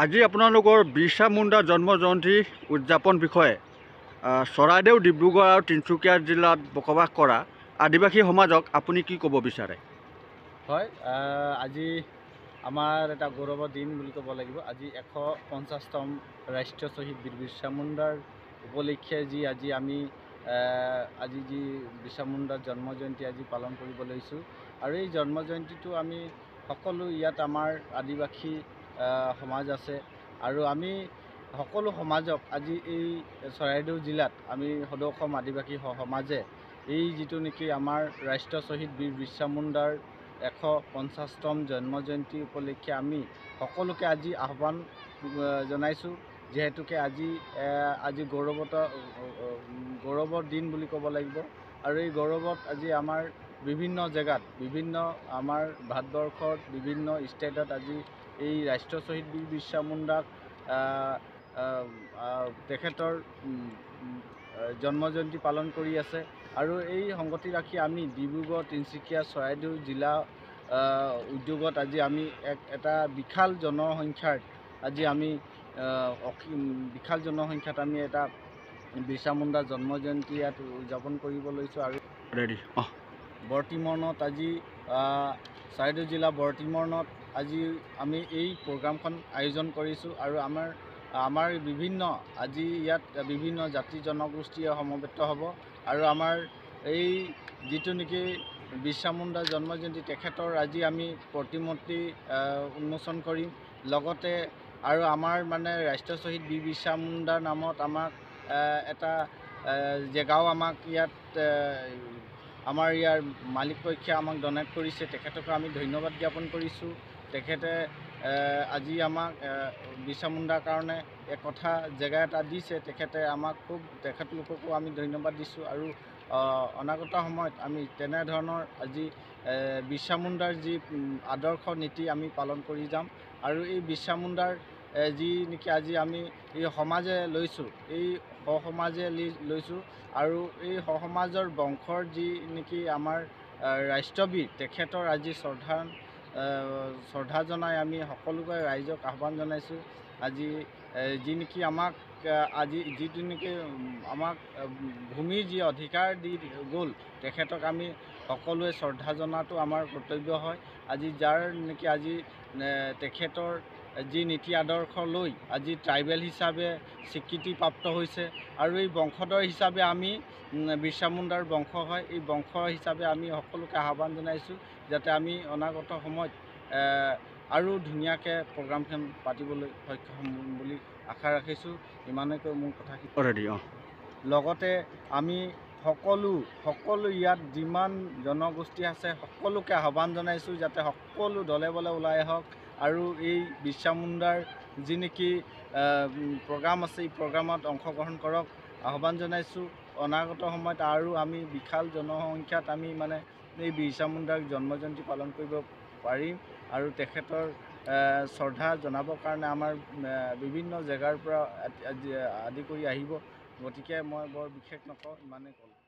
আজি আপোনালোকৰ বিৰছা মুণ্ডা জন্ম জয়ন্তী উদযাপন বিষয়ে চৰাইদেউ, ডিব্ৰুগড় আৰু তিনিচুকীয়া জিলাত বসবাস কৰা আদিবাসী সমাজক আপুনি কি ক'ব বিচাৰে? হয়, আজি আমাৰ এটা গৌৰৱৰ দিন বুলি ক'ব লাগিব। আজি 150তম ৰাষ্ট্ৰীয় শ্বহীদ বীৰ বিৰছা মুণ্ডাৰ উপলক্ষে আজি আমি বিৰছা মুণ্ডাৰ জন্ম জয়ন্তী আজি পালন কৰিব লৈছোঁ। আৰু এই জন্ম জয়ন্তীটো আমি সকলো ইয়াত আমাৰ আদিবাসী সমাজ আছে আৰু আমি সকলো সমাজক আজি এই চৰাইদেউ জিলাত আমি সদৌ অসম আদিবাসী সমাজে এই যিটো নেকি আমাৰ ৰাষ্ট্ৰীয় শ্বহীদ বীৰ বিৰছা মুণ্ডাৰ 150তম জন্ম জয়ন্তী উপলক্ষে আমি সকলোকে আজি আহ্বান জনাইছোঁ, যিহেতুকে আজি গৌৰৱৰ দিন বুলি ক'ব লাগিব। আৰু এই গৌৰৱত আজি আমাৰ বিভিন্ন জেগাত আমাৰ ভাৰতবৰ্ষত বিভিন্ন ষ্টেটত আজি এই ৰাষ্ট্ৰীয় শ্বহীদ বীৰ বিৰছা মুণ্ডাক তেখেতৰ জন্ম জয়ন্তী পালন কৰি আছে। আৰু এই সংগতি ৰাখি আমি ডিব্ৰুগড়, তিনিচুকীয়া, চৰাইদেউ জিলা উদ্যোগত আজি আমি এটা বিশাল জনসংখ্যাত আমি এটা বিৰছা মুণ্ডা জন্ম জয়ন্তী ইয়াত উদযাপন কৰিব লৈছোঁ। আৰু বৰ্তিমৰণত আজি চৰাইদেউ জিলা বৰ্তিমৰণত আজি আমি এই প্ৰগ্ৰামখন আয়োজন কৰিছোঁ। আৰু আমাৰ আজি ইয়াত বিভিন্ন জাতি জনগোষ্ঠীয়ে সমবেত হ'ব। আৰু আমাৰ এই যিটো নেকি বিৰছা মুণ্ডা জন্ম জয়ন্তী তেখেতৰ আজি আমি প্ৰতিমূৰ্তি উন্মোচন কৰিম। লগতে আৰু আমাৰ ৰাষ্ট্ৰীয় শ্বহীদ বীৰ বিৰছা মুণ্ডাৰ নামত আমাক এটা জেগাও আমাক ইয়াত আমাৰ ইয়াৰ মালিকপক্ষে আমাক ডনেট কৰিছে, তেখেতকো আমি ধন্যবাদ জ্ঞাপন কৰিছোঁ। তেখেতে আজি আমাক বিৰছা মুণ্ডাৰ কাৰণে জেগা এটা দিছে, তেখেতলোককো আমি ধন্যবাদ দিছোঁ। আৰু অনাগত সময়ত আমি তেনেধৰণৰ আজি বিৰছা মুণ্ডাৰ যি আদৰ্শ নীতি আমি পালন কৰি যাম। আৰু এই বিৰছা মুণ্ডাৰ যি নেকি আজি আমি এই সমাজে লৈছোঁ, এই সমাজে লৈছোঁ। আৰু এই সমাজৰ বংশৰ যি নেকি আমাৰ ৰাষ্ট্ৰবীৰ তেখেতৰ আজি শ্ৰদ্ধা জনাই আমি সকলোকে ৰাইজক আহ্বান জনাইছোঁ। আজি যি নেকি যিটো নেকি আমাক ভূমিৰ যি অধিকাৰ দি গ'ল, তেখেতক আমি সকলোৱে শ্ৰদ্ধা জনাটো আমাৰ কৰ্তব্য হয়। আজি যাৰ নেকি তেখেতৰ যি নীতি আদৰ্শ লৈ আজি ট্ৰাইবেল হিচাপে স্বীকৃতিপ্ৰাপ্ত হৈছে। আৰু এই বংশধৰ হিচাপে আমি বিৰছা মুণ্ডাৰ বংশ হয়, এই বংশ হিচাপে আমি সকলোকে আহ্বান জনাইছোঁ যাতে আমি অনাগত সময়ত আৰু ধুনীয়াকৈ প্ৰগ্ৰামখন পাতিবলৈ সক্ষম হ'ম বুলি আশা ৰাখিছোঁ। ইমানকৈ মোৰ কথাখিনি। লগতে আমি সকলো ইয়াত যিমান জনগোষ্ঠী আছে সকলোকে আহ্বান জনাইছোঁ যাতে সকলো দলে বলে ওলাই আহক আৰু এই বিৰছা মুণ্ডাৰ যি নেকি প্ৰগ্ৰাম আছে এই প্ৰগ্ৰামত অংশগ্ৰহণ কৰক আহ্বান জনাইছোঁ। অনাগত সময়ত আৰু আমি বিশাল জনসংখ্যাত আমি এই বিৰছা মুণ্ডাৰ জন্ম জয়ন্তী পালন কৰিব পাৰিম। আৰু তেখেতৰ শ্ৰদ্ধা জনাবৰ কাৰণে আমাৰ বিভিন্ন জেগাৰ পৰা আদি কৰি আহিব। গতিকে মই বৰ বিশেষ নকওঁ, ইমানেই ক'লোঁ।